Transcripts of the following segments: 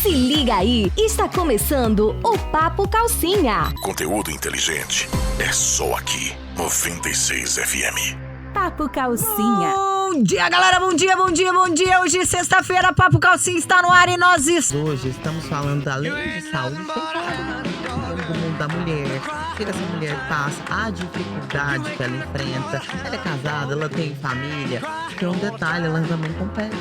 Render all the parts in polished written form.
Se liga aí, está começando o Papo Calcinha. Conteúdo inteligente é só aqui, 96 FM. Papo Calcinha. Bom dia, galera, bom dia. Hoje, sexta-feira, Papo Calcinha está no ar e nós... Hoje estamos falando da lei de saúde, tem falado do mundo da mulher. O que essa mulher passa, a dificuldade que ela enfrenta. Ela é casada, ela tem família. Tem um detalhe, ela também compete.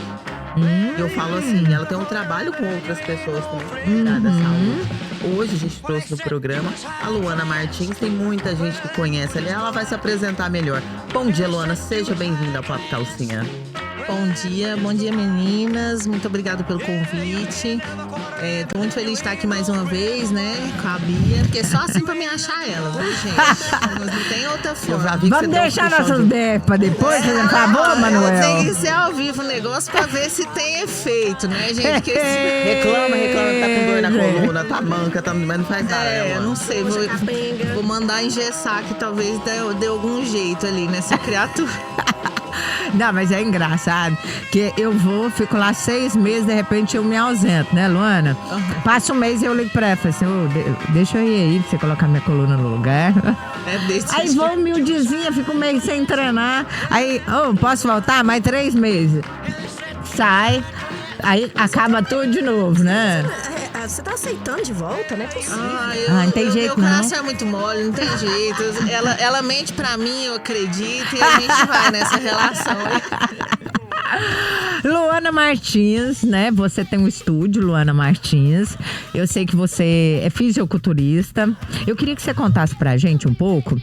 Eu falo assim, ela tem um trabalho com outras pessoas também da saúde. Hoje a gente trouxe no programa a Luana Martins, tem muita gente que conhece ali, ela vai se apresentar melhor. Bom dia, Luana, seja bem-vinda ao Papo Calcinha. Bom dia meninas, muito obrigada pelo convite. Tô muito feliz de estar aqui mais uma vez, né, com a Bia, porque é só assim pra me achar ela, viu, gente? Não tem outra forma. Vamos deixar nossas ideias pra depois, por favor, Manuel? Tem que ser ao vivo o negócio pra ver se tem efeito, né, gente? Que Reclama que tá com dor na coluna, tá manca, mas não faz nada. Não sei, vou mandar engessar que talvez dê algum jeito ali nessa criatura. Não, mas é engraçado que fico lá 6 meses, de repente eu me ausento, né, Luana? Passa um mês e eu ligo pra ela, falo assim, deixa eu ir aí pra você colocar minha coluna no lugar. Aí vou humildezinha, fico um mês sem treinar. Aí, posso voltar? Mais 3 meses. Sai, aí acaba tudo de novo, né? Você tá aceitando de volta, né? Não tem jeito, meu não. Meu coração é muito mole, não tem jeito. Ela mente pra mim, eu acredito, e a gente vai nessa relação. Luana Martins, né? Você tem um estúdio, Luana Martins. Eu sei que você é fisiculturista. Eu queria que você contasse pra gente um pouco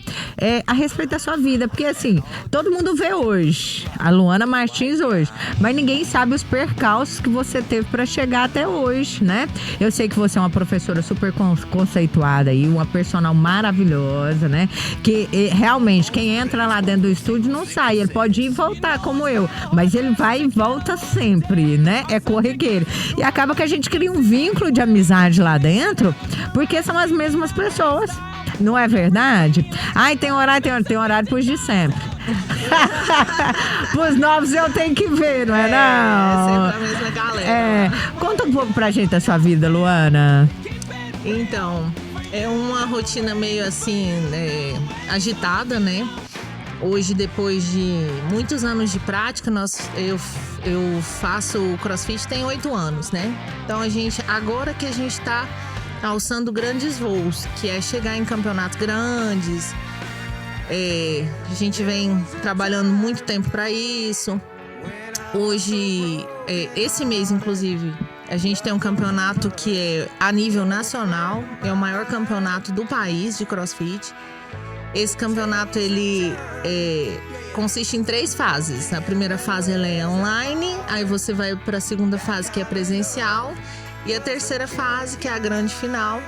a respeito da sua vida. Porque, assim, todo mundo vê hoje a Luana Martins hoje, mas ninguém sabe os percalços que você teve pra chegar até hoje, né? Eu sei que você é uma professora super conceituada e uma personal maravilhosa, né? Que realmente, quem entra lá dentro do estúdio não sai. Ele pode ir e voltar, como eu, mas ele vai e volta sempre, né? É corriqueiro. E acaba que a gente cria um vínculo de amizade lá dentro, porque são as mesmas pessoas. Não é verdade? Ai, tem horário pros de sempre. Pros novos eu tenho que ver, não é não? É sempre a mesma galera. Conta um pouco pra gente da sua vida, Luana. Então, é uma rotina meio assim, agitada, né? Hoje, depois de muitos anos de prática, eu faço crossfit tem 8 anos, né? Então, agora que a gente tá alçando grandes voos, que é chegar em campeonatos grandes. A gente vem trabalhando muito tempo para isso. Hoje, esse mês, inclusive, a gente tem um campeonato que é a nível nacional. É o maior campeonato do país de crossfit. Esse campeonato, ele consiste em 3 fases. A primeira fase ela é online, aí você vai para a segunda fase, que é presencial, e a terceira fase, que é a grande final,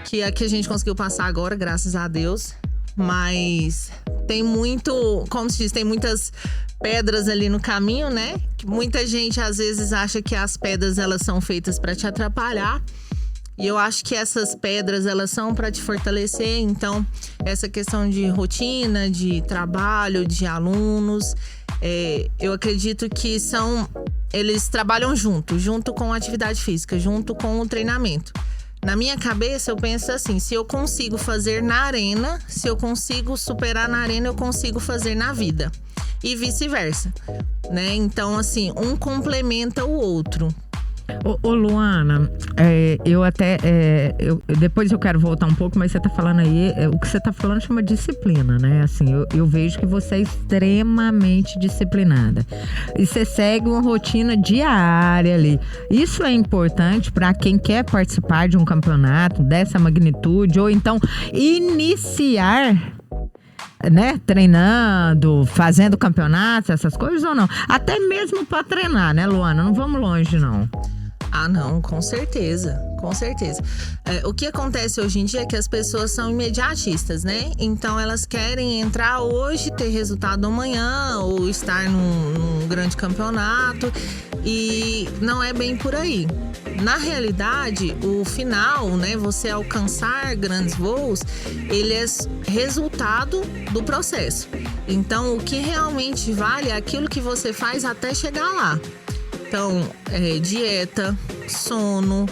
que é a que a gente conseguiu passar agora, graças a Deus. Mas tem muito, como se diz, tem muitas pedras ali no caminho, né? Muita gente às vezes acha que as pedras elas são feitas para te atrapalhar. E eu acho que essas pedras, elas são para te fortalecer. Então, essa questão de rotina, de trabalho, de alunos, eu acredito que eles trabalham junto com a atividade física, junto com o treinamento. Na minha cabeça, eu penso assim, se eu consigo fazer na arena, se eu consigo superar na arena, eu consigo fazer na vida. E vice-versa, né? Então, assim, um complementa o outro. Ô Luana, depois eu quero voltar um pouco, mas você tá falando aí, o que você tá falando chama disciplina, né? Assim, eu vejo que você é extremamente disciplinada. E você segue uma rotina diária ali. Isso é importante para quem quer participar de um campeonato dessa magnitude, ou então iniciar, né, treinando, fazendo campeonatos, essas coisas ou não? Até mesmo para treinar, né, Luana? Não vamos longe, não. Ah, não, com certeza, com certeza. O que acontece hoje em dia é que as pessoas são imediatistas, né? Então elas querem entrar hoje, ter resultado amanhã, ou estar num grande campeonato, e não é bem por aí. Na realidade, o final, né, você alcançar grandes voos, ele é resultado do processo. Então, o que realmente vale é aquilo que você faz até chegar lá. Então, dieta, sono,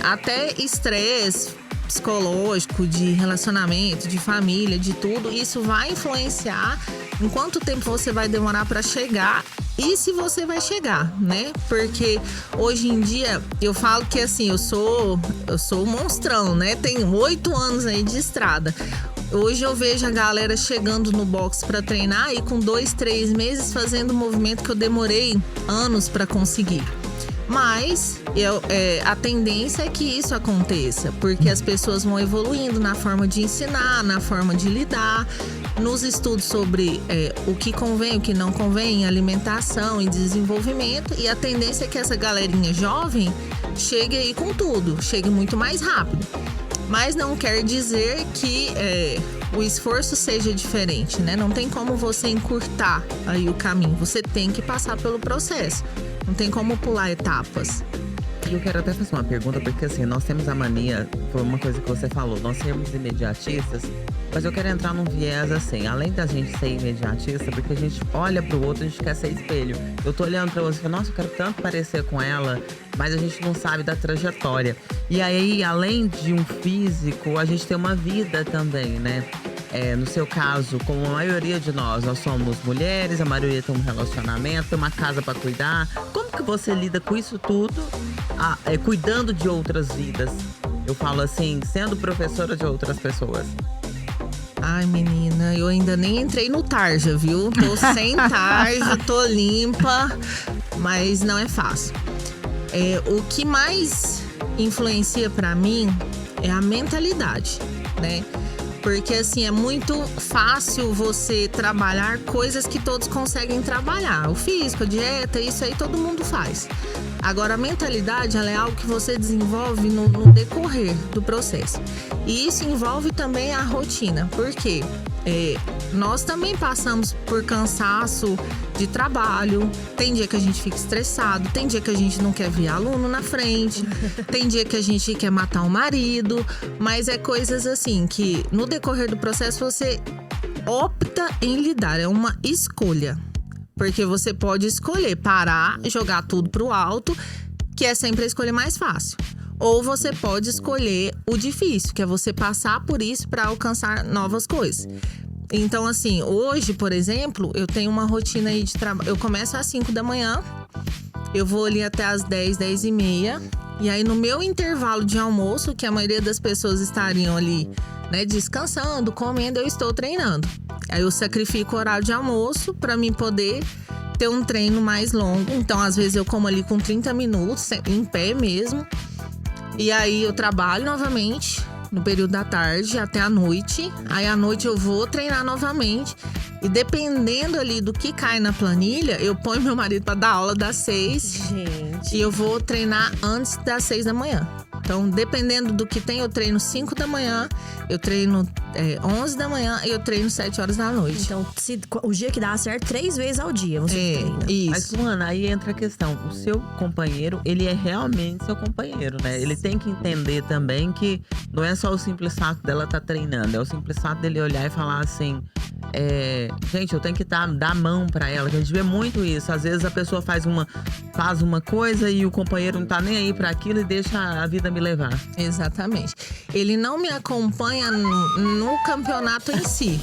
até estresse psicológico, de relacionamento, de família, de tudo, isso vai influenciar em quanto tempo você vai demorar para chegar e se você vai chegar, né? Porque hoje em dia eu falo que assim, eu sou um monstrão, né? Tenho 8 anos aí de estrada. Hoje eu vejo a galera chegando no box para treinar e com 2, 3 meses fazendo o movimento que eu demorei anos para conseguir. Mas a tendência é que isso aconteça, porque as pessoas vão evoluindo na forma de ensinar, na forma de lidar, nos estudos sobre o que convém, o que não convém, alimentação e desenvolvimento. E a tendência é que essa galerinha jovem chegue aí com tudo, chegue muito mais rápido. Mas não quer dizer que o esforço seja diferente, né? Não tem como você encurtar aí o caminho, você tem que passar pelo processo. Não tem como pular etapas. E eu quero até fazer uma pergunta, porque assim, nós temos a mania, foi uma coisa que você falou, nós somos imediatistas, mas eu quero entrar num viés assim, além da gente ser imediatista, porque a gente olha pro outro, a gente quer ser espelho. Eu tô olhando pra você e falo, nossa, eu quero tanto parecer com ela, mas a gente não sabe da trajetória. E aí, além de um físico, a gente tem uma vida também, né? No seu caso, como a maioria de nós somos mulheres, a maioria tem um relacionamento, tem uma casa para cuidar. Como que você lida com isso tudo, cuidando de outras vidas? Eu falo assim, sendo professora de outras pessoas. Ai, menina, eu ainda nem entrei no tarja, viu? Tô sem tarja, tô limpa, mas não é fácil. O que mais influencia para mim é a mentalidade, né? Porque assim, é muito fácil você trabalhar coisas que todos conseguem trabalhar. O físico, a dieta, isso aí todo mundo faz. Agora, a mentalidade, ela é algo que você desenvolve no decorrer do processo. E isso envolve também a rotina. Por quê? Nós também passamos por cansaço de trabalho. Tem dia que a gente fica estressado, tem dia que a gente não quer ver aluno na frente, tem dia que a gente quer matar o marido, mas é coisas assim que no decorrer do processo você opta em lidar, é uma escolha. Porque você pode escolher parar, jogar tudo pro alto, que é sempre a escolha mais fácil. Ou você pode escolher o difícil, que é você passar por isso para alcançar novas coisas. Então, assim, hoje, por exemplo, eu tenho uma rotina aí de trabalho. Eu começo às 5 da manhã, eu vou ali até às 10, 10 e meia. E aí, no meu intervalo de almoço, que a maioria das pessoas estariam ali, né, descansando, comendo, eu estou treinando. Aí eu sacrifico o horário de almoço para mim poder ter um treino mais longo. Então, às vezes, eu como ali com 30 minutos, em pé mesmo. E aí, eu trabalho novamente no período da tarde até a noite. Aí, à noite, eu vou treinar novamente. E dependendo ali do que cai na planilha, eu ponho meu marido para dar aula das 6. Gente. E eu vou treinar antes das 6 da manhã. Então, dependendo do que tem, eu treino 5 da manhã, eu treino 11 da manhã e eu treino 7 horas da noite. Então, o dia que dá certo, 3 vezes ao dia você treina. Isso. Mas, Luana, aí entra a questão. O seu companheiro, ele é realmente seu companheiro, né? Ele tem que entender também que não é só o simples fato dela estar treinando. É o simples fato dele olhar e falar assim… gente, eu tenho que dar a mão pra ela. A gente vê muito isso. Às vezes a pessoa faz uma coisa e o companheiro não tá nem aí pra aquilo e deixa a vida me levar. Exatamente. Ele não me acompanha no campeonato em si.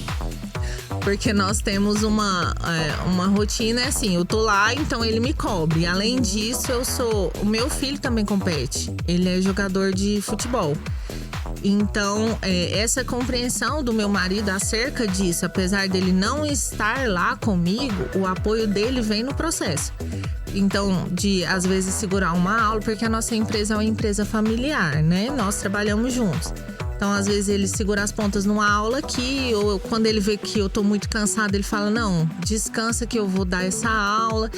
Porque nós temos uma rotina, assim, eu tô lá, então ele me cobre. Além disso, o meu filho também compete. Ele é jogador de futebol. Então, essa compreensão do meu marido acerca disso, apesar dele não estar lá comigo, o apoio dele vem no processo. Então, de às vezes segurar uma aula, porque a nossa empresa é uma empresa familiar, né? Nós trabalhamos juntos. Então, às vezes ele segura as pontas numa aula aqui, ou quando ele vê que eu tô muito cansada, ele fala, não, descansa que eu vou dar essa aula.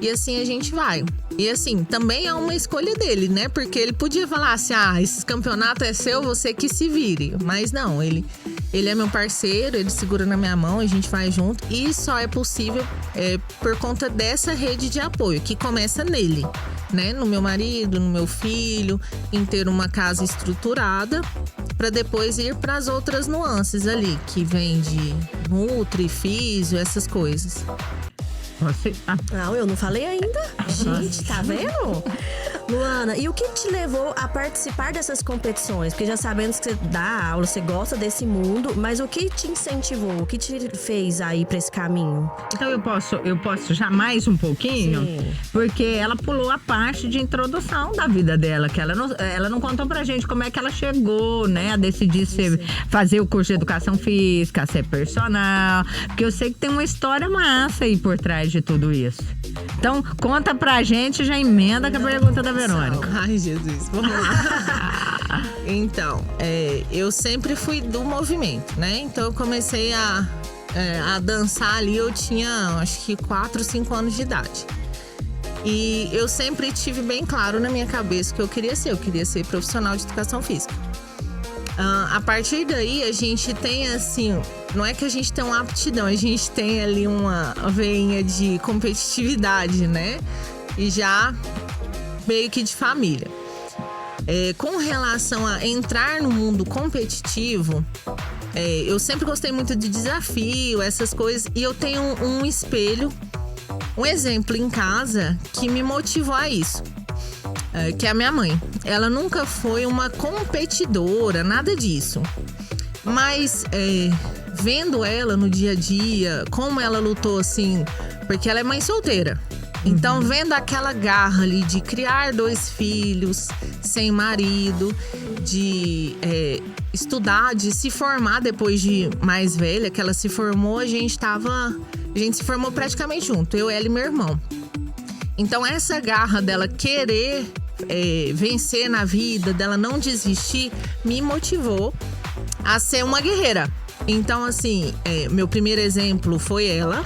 E assim a gente vai. E assim, também é uma escolha dele, né? Porque ele podia falar assim, esse campeonato é seu, você que se vire. Mas não, ele é meu parceiro, ele segura na minha mão, a gente vai junto. E só é possível por conta dessa rede de apoio, que começa nele, né? No meu marido, no meu filho, em ter uma casa estruturada, para depois ir para as outras nuances ali, que vem de nutri, físio, essas coisas. Você... Não, eu não falei ainda. Gente, tá vendo? Luana, e o que te levou a participar dessas competições? Porque já sabemos que você dá aula, você gosta desse mundo, mas o que te incentivou? O que te fez aí pra esse caminho? Então eu posso já mais um pouquinho? Sim. Porque ela pulou a parte de introdução da vida dela, que ela não contou pra gente como é que ela chegou, né, a decidir fazer o curso de educação física, ser personal, porque eu sei que tem uma história massa aí por trás de tudo isso. Então, conta pra gente, já emenda com a pergunta da Verônica. Ai, Jesus, vamos lá. Então, eu sempre fui do movimento, né? Então, eu comecei a dançar ali, eu tinha, acho que 4, 5 anos de idade. E eu sempre tive bem claro na minha cabeça que eu queria ser profissional de educação física. A partir daí, a gente tem assim, não é que a gente tem uma aptidão, a gente tem ali uma veinha de competitividade, né? E já meio que de família. Com relação a entrar no mundo competitivo, eu sempre gostei muito de desafio, essas coisas. E eu tenho um espelho, um exemplo em casa que me motivou a isso. Que é a minha mãe. Ela nunca foi uma competidora, nada disso. Mas vendo ela no dia a dia, como ela lutou assim, porque ela é mãe solteira. Então, vendo aquela garra ali de criar 2 filhos sem marido, de estudar, de se formar depois de mais velha, que ela se formou, a gente se formou praticamente junto, eu, ela e meu irmão. Então, essa garra dela querer vencer na vida, dela não desistir, me motivou a ser uma guerreira. Então, assim, meu primeiro exemplo foi ela.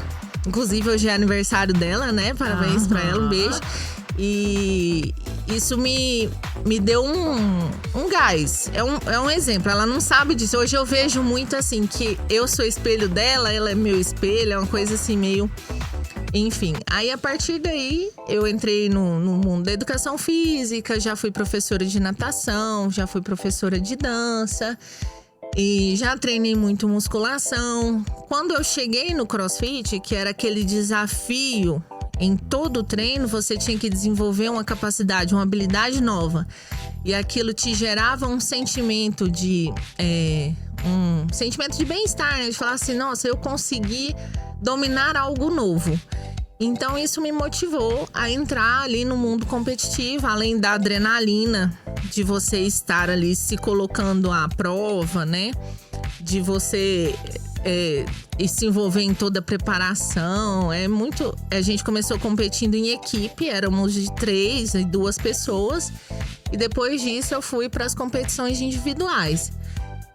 Inclusive, hoje é aniversário dela, né? Parabéns pra ela, um beijo. E isso me deu um gás. É um exemplo, ela não sabe disso. Hoje eu vejo muito assim, que eu sou espelho dela, ela é meu espelho, é uma coisa assim meio... Enfim, aí a partir daí eu entrei no mundo da educação física, já fui professora de natação, já fui professora de dança e já treinei muito musculação. Quando eu cheguei no CrossFit, que era aquele desafio, em todo treino você tinha que desenvolver uma capacidade, uma habilidade nova. E aquilo te gerava um sentimento de bem-estar, né? De falar assim, nossa, eu consegui dominar algo novo. Então isso me motivou a entrar ali no mundo competitivo, além da adrenalina de você estar ali se colocando à prova, né? De você se envolver em toda a preparação. A gente começou competindo em equipe, éramos de 3 e 2 pessoas. E depois disso eu fui para as competições individuais.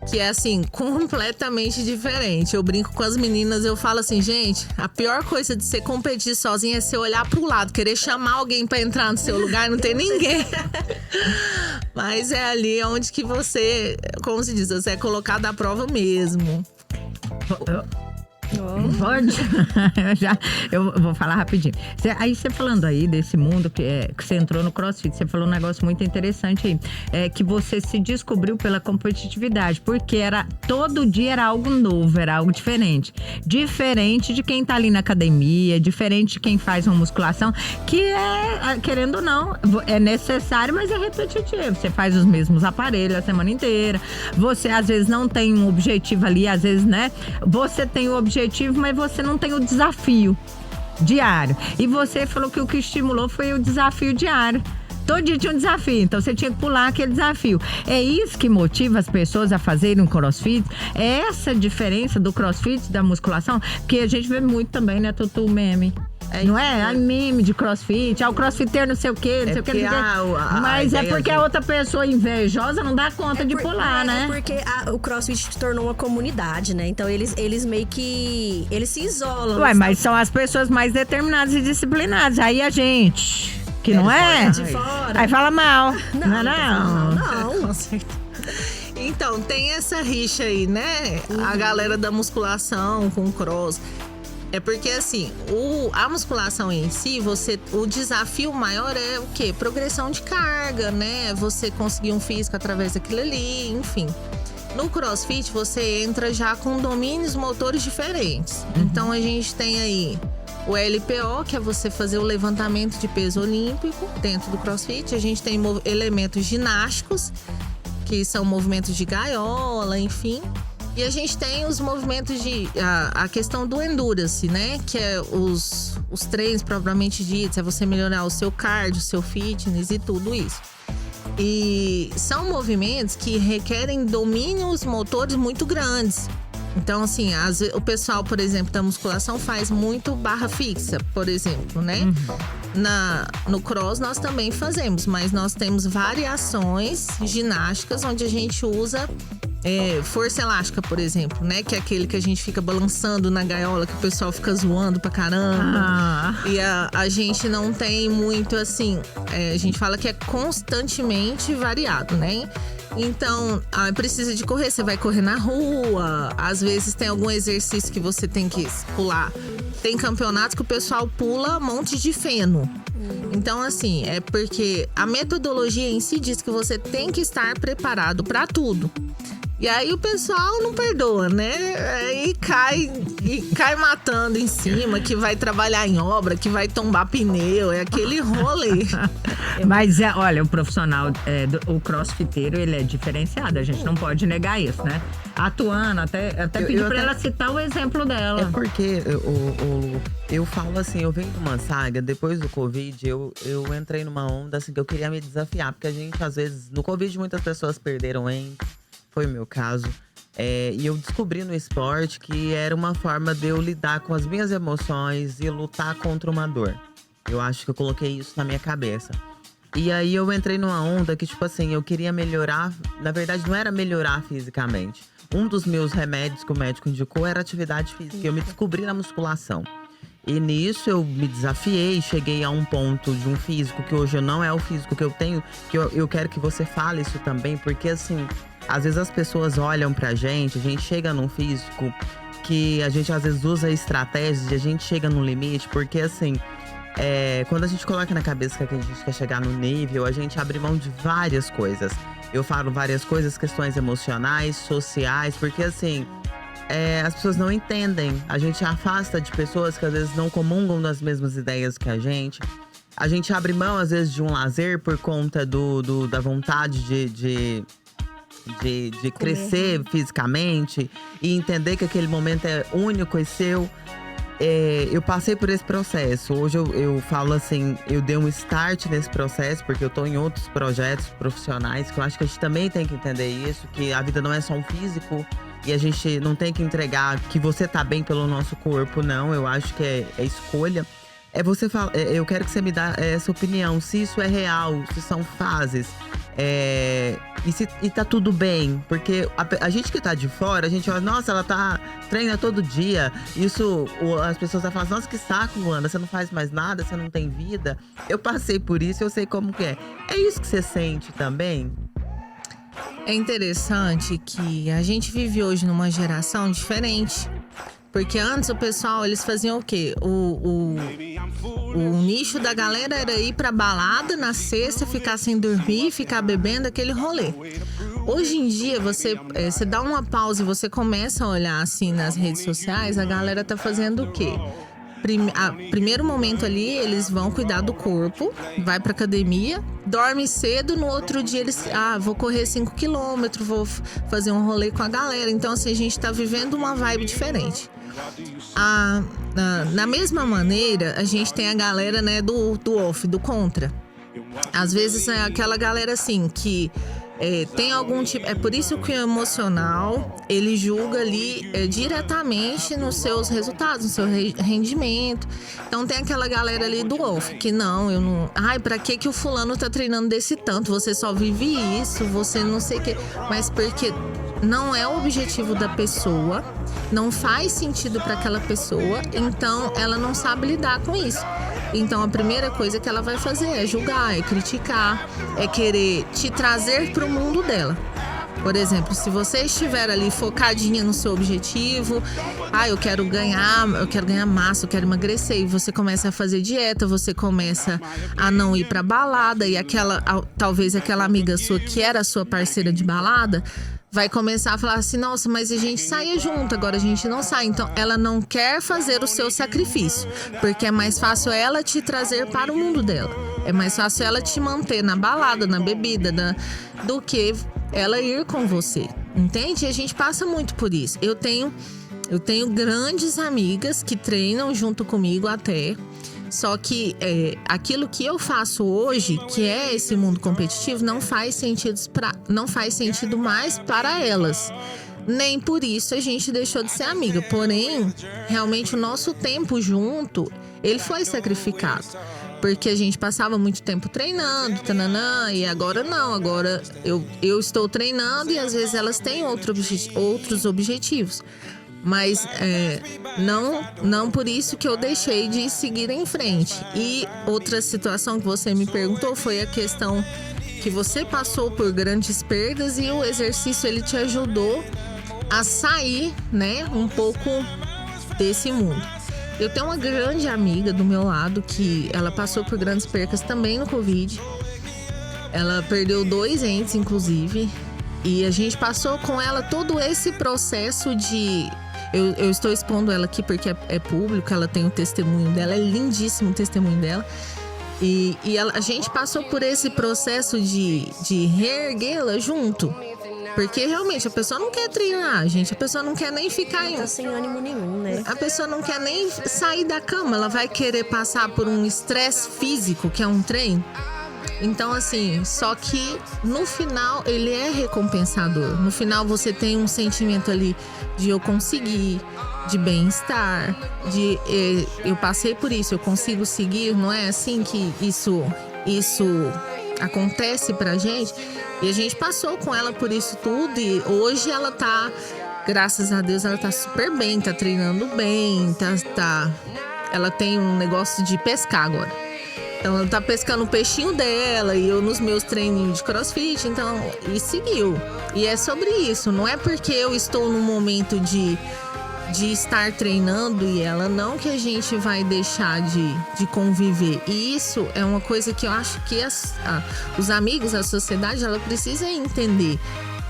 Que é assim, completamente diferente. Eu brinco com as meninas, eu falo assim, gente, a pior coisa de você competir sozinha é você olhar pro lado, querer chamar alguém pra entrar no seu lugar e não ter ninguém. Mas é ali onde que você, como se diz, você é colocado à prova mesmo. Pode? Eu vou falar rapidinho. Aí você falando aí desse mundo que você entrou no CrossFit, você falou um negócio muito interessante aí. Que você se descobriu pela competitividade, porque todo dia era algo novo, era algo diferente. Diferente de quem tá ali na academia, diferente de quem faz uma musculação, que querendo ou não, é necessário, mas é repetitivo. Você faz os mesmos aparelhos a semana inteira. Você às vezes não tem um objetivo ali, às vezes, né? Você tem o objetivo, mas você não tem o desafio diário. E você falou que o que estimulou foi o desafio diário. Todo dia tinha um desafio, então você tinha que pular aquele desafio. É isso que motiva as pessoas a fazerem um CrossFit. É essa diferença do CrossFit, da musculação, que a gente vê muito também, né, Tutu, meme. Não é? Ai, meme de CrossFit, o CrossFiteiro não sei o quê, não sei o quê. Mas é porque a outra pessoa invejosa não dá conta de pular, né? É porque o CrossFit se tornou uma comunidade, né? Então eles meio que... Eles se isolam. Ué, mas são as pessoas mais determinadas e disciplinadas. Aí a gente, que não é? De fora. Aí fala mal. Não. Com certeza. Então, tem essa rixa aí, né? A galera da musculação com o cross. É porque, assim, a musculação em si, o desafio maior é o quê? Progressão de carga, né? Você conseguir um físico através daquilo ali, enfim. No CrossFit, você entra já com domínios motores diferentes. Então, a gente tem aí o LPO, que é você fazer o levantamento de peso olímpico dentro do CrossFit. A gente tem elementos ginásticos, que são movimentos de gaiola, enfim. E a gente tem os movimentos a questão do endurance, né? Que é os treinos propriamente ditos, é você melhorar o seu cardio, o seu fitness e tudo isso. E são movimentos que requerem domínios motores muito grandes. Então, assim, o pessoal, por exemplo, da musculação faz muito barra fixa, por exemplo, né? No cross nós também fazemos, mas nós temos variações ginásticas onde a gente usa força elástica, por exemplo, né? Que é aquele que a gente fica balançando na gaiola, que o pessoal fica zoando pra caramba. E a gente não tem muito, assim… a gente fala que é constantemente variado, né? Então, precisa de correr, você vai correr na rua. Às vezes tem algum exercício que você tem que pular. Tem campeonatos que o pessoal pula monte de feno. Então, assim, é porque a metodologia em si diz que você tem que estar preparado para tudo. E aí o pessoal não perdoa, né? E cai matando em cima, que vai trabalhar em obra, que vai tombar pneu, é aquele rolê. Mas, olha, o profissional, o crossfiteiro, ele é diferenciado, a gente não pode negar isso, né? Atuando, até pedi pra ela citar o exemplo dela. É porque, eu falo assim, eu venho de uma saga, depois do Covid, eu entrei numa onda assim, que eu queria me desafiar. Porque a gente, às vezes, no Covid, muitas pessoas perderam entes. Foi o meu caso. E eu descobri no esporte que era uma forma de eu lidar com as minhas emoções e lutar contra uma dor. Eu acho que eu coloquei isso na minha cabeça. E aí eu entrei numa onda que, tipo assim, eu queria melhorar. Na verdade, não era melhorar fisicamente. Um dos meus remédios que o médico indicou era atividade física. Eu me descobri na musculação. E nisso eu me desafiei, cheguei a um ponto de um físico que hoje não é o físico que eu tenho. Que eu quero que você fale isso também, porque assim… Às vezes as pessoas olham pra gente, a gente chega num físico que a gente às vezes usa estratégias e a gente chega no limite, porque assim, quando a gente coloca na cabeça que a gente quer chegar no nível, a gente abre mão de várias coisas. Eu falo várias coisas, questões emocionais, sociais, porque assim, as pessoas não entendem. A gente afasta de pessoas que às vezes não comungam das mesmas ideias que a gente. A gente abre mão às vezes de um lazer por conta da vontade de crescer fisicamente e entender que aquele momento é único e seu. Eu passei por esse processo. Hoje eu falo assim, eu dei um start nesse processo, porque eu tô em outros projetos profissionais, que eu acho que a gente também tem que entender isso, que a vida não é só um físico e a gente não tem que entregar que você tá bem pelo nosso corpo, não. Eu acho que é escolha. Eu quero que você me dê essa opinião, se isso é real, se são fases. E tá tudo bem, porque a gente que tá de fora, a gente olha, nossa, ela treina todo dia. Isso, as pessoas vão falar, nossa, que saco, Luana, você não faz mais nada, você não tem vida. Eu passei por isso, eu sei como que é. É isso que você sente também? É interessante que a gente vive hoje numa geração diferente. Porque antes o pessoal, eles faziam o quê? O nicho da galera era ir pra balada na sexta, ficar sem dormir, ficar bebendo, aquele rolê. Hoje em dia, você dá uma pausa e você começa a olhar assim nas redes sociais, a galera tá fazendo o quê? Primeiro momento ali, eles vão cuidar do corpo, vai pra academia, dorme cedo, no outro dia eles… vou correr 5 km, vou fazer um rolê com a galera. Então, assim, a gente tá vivendo uma vibe diferente. Na mesma maneira, a gente tem a galera, né, do off, do contra. Às vezes é aquela galera assim que tem algum tipo… É por isso que o emocional, ele julga ali diretamente nos seus resultados, no seu rendimento. Então tem aquela galera ali do off, que não, eu não… Ai, pra que o fulano tá treinando desse tanto? Você só vive isso, você não sei o quê. Mas porque não é o objetivo da pessoa, não faz sentido para aquela pessoa, então ela não sabe lidar com isso. Então a primeira coisa que ela vai fazer é julgar, é criticar, é querer te trazer para o mundo dela. Por exemplo, se você estiver ali focadinha no seu objetivo, eu quero ganhar massa, eu quero emagrecer, e você começa a fazer dieta, você começa a não ir pra balada, e talvez aquela amiga sua que era a sua parceira de balada vai começar a falar assim, nossa, mas a gente saía junto, agora a gente não sai. Então, ela não quer fazer o seu sacrifício, porque é mais fácil ela te trazer para o mundo dela. É mais fácil ela te manter na balada, na bebida, do que ela ir com você. Entende? E a gente passa muito por isso. Eu tenho grandes amigas que treinam junto comigo até. Só que aquilo que eu faço hoje, que é esse mundo competitivo, não faz sentido mais para elas. Nem por isso a gente deixou de ser amiga. Porém, realmente o nosso tempo junto, ele foi sacrificado. Porque a gente passava muito tempo treinando, tananã, e agora não. Agora eu estou treinando e às vezes elas têm outros objetivos. Mas não por isso que eu deixei de seguir em frente. E outra situação que você me perguntou foi a questão que você passou por grandes perdas e o exercício ele te ajudou a sair, né, um pouco desse mundo. Eu tenho uma grande amiga do meu lado que ela passou por grandes percas também no Covid. Ela perdeu 2 entes, inclusive. E a gente passou com ela todo esse processo de... Eu estou expondo ela aqui porque é público, ela tem o testemunho dela, é lindíssimo o testemunho dela. E a gente passou por esse processo de reerguê-la junto. Porque realmente a pessoa não quer treinar, gente. A pessoa não quer nem ficar Tá sem ânimo nenhum, né? A pessoa não quer nem sair da cama. Ela vai querer passar por um estresse físico, que é um treino. Então, assim, só que no final ele é recompensador. No final você tem um sentimento ali de eu conseguir, de bem-estar, de eu passei por isso, eu consigo seguir. Não é assim que isso acontece pra gente. E a gente passou com ela por isso tudo e hoje ela tá, graças a Deus, ela tá super bem, tá treinando bem, ela tem um negócio de pescar agora. Então ela tá pescando o peixinho dela e eu nos meus treininhos de crossfit, então, e seguiu. E é sobre isso, não é porque eu estou num momento de estar treinando e ela não que a gente vai deixar de conviver. E isso é uma coisa que eu acho que os amigos, a sociedade, ela precisa entender.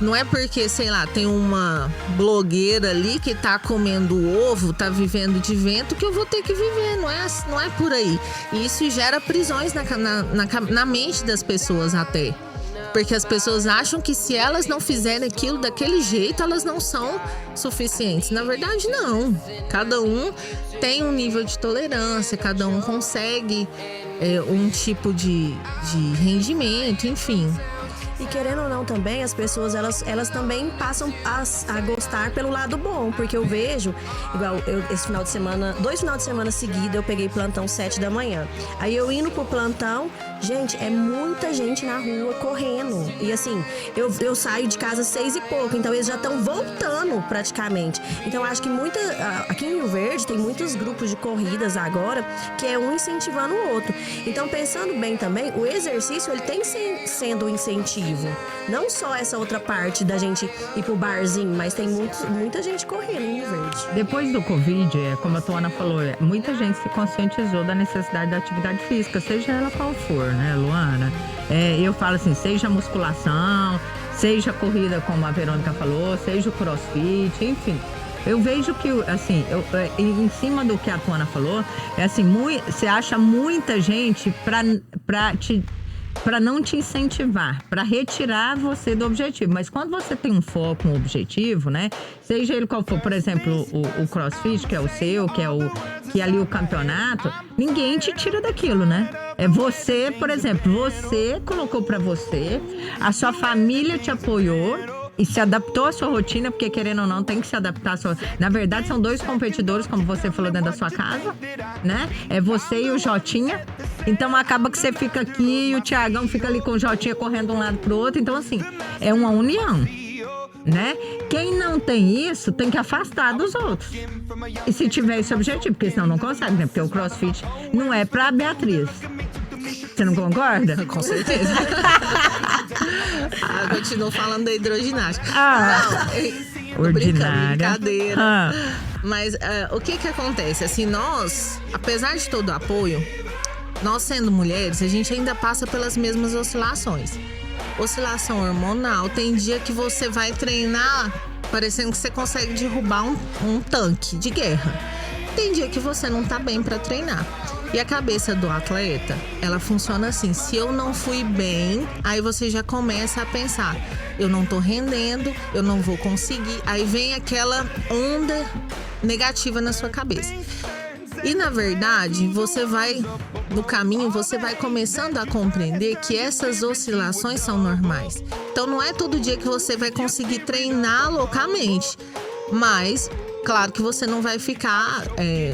Não é porque, sei lá, tem uma blogueira ali que tá comendo ovo, tá vivendo de vento, que eu vou ter que viver. Não é por aí. E isso gera prisões na mente das pessoas até. Porque as pessoas acham que se elas não fizerem aquilo daquele jeito, elas não são suficientes. Na verdade, não. Cada um tem um nível de tolerância, cada um consegue um tipo de rendimento, enfim. E querendo ou não também, as pessoas, elas também passam a gostar pelo lado bom. Porque eu vejo, igual esse final de semana, 2 finais de semana seguidos, eu peguei plantão 7 da manhã. Aí eu indo pro plantão, gente, é muita gente na rua correndo. E assim, eu saio de casa 6 e pouco, então eles já estão voltando praticamente. Então acho que aqui em Rio Verde tem muitos grupos de corridas agora, que é um incentivando o outro. Então pensando bem também, o exercício ele tem sendo um incentivo. Não só essa outra parte da gente ir pro barzinho, mas tem muita gente correndo em Rio Verde. Depois do Covid, como a Tuana falou, muita gente se conscientizou da necessidade da atividade física, seja ela qual for, né, Luana? Eu falo assim, seja musculação, seja corrida, como a Verônica falou, seja o crossfit, enfim. Eu vejo que, assim, em cima do que a Tuana falou, você acha muita gente para não te incentivar, para retirar você do objetivo. Mas quando você tem um foco, um objetivo, né? Seja ele qual for, por exemplo, o CrossFit, que é o seu, que é ali o campeonato, ninguém te tira daquilo, né? É você, por exemplo, você colocou para você, a sua família te apoiou e se adaptou à sua rotina, porque querendo ou não, tem que se adaptar à sua... Na verdade, são 2 competidores, como você falou, dentro da sua casa, né? É você e o Jotinha. Então, acaba que você fica aqui e o Thiagão fica ali com o Jotinha correndo de um lado pro outro. Então, assim, é uma união, né? Quem não tem isso, tem que afastar dos outros. E se tiver esse objetivo, porque senão não consegue, né? Porque o CrossFit não é pra Beatriz. Você não concorda? Com certeza. Eu continuo falando da hidroginástica. Não, ordinária. Brincadeira. Mas o que acontece? Assim, nós, apesar de todo o apoio, nós sendo mulheres, a gente ainda passa pelas mesmas oscilações. oscilação hormonal. Tem dia que você vai treinar parecendo que você consegue derrubar um tanque de guerra. Tem dia que você não tá bem para treinar. E a cabeça do atleta, ela funciona assim. Se eu não fui bem, aí você já começa a pensar: eu não tô rendendo, eu não vou conseguir. Aí vem aquela onda negativa na sua cabeça. E na verdade, você vai, no caminho, você vai começando a compreender que essas oscilações são normais. Então não é todo dia que você vai conseguir treinar loucamente. Mas, claro que você não vai ficar